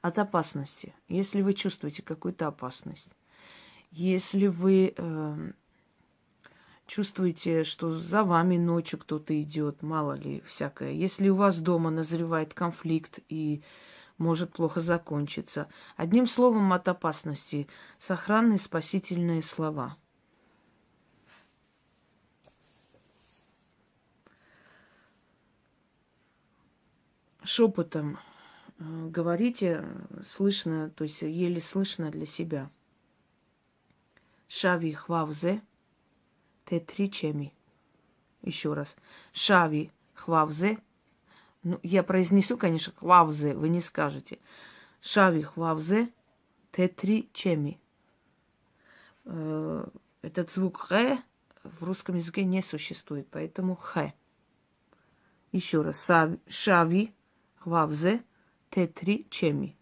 от опасности. Если вы чувствуете какую-то опасность, если вы чувствуете, что за вами ночью кто-то идет, мало ли всякое, если у вас дома назревает конфликт и может плохо закончиться. Одним словом, от опасности. Сохранные спасительные слова. Шепотом говорите, слышно, то есть еле слышно для себя. Шави хвавзе те чеми. Еще раз. Шави хвавзе. Ну, я произнесу, конечно, хвавзе, вы не скажете. Шави хвавзе те чеми. Этот звук х в русском языке не существует, поэтому х. Еще раз. Шави хвавзе те чеми.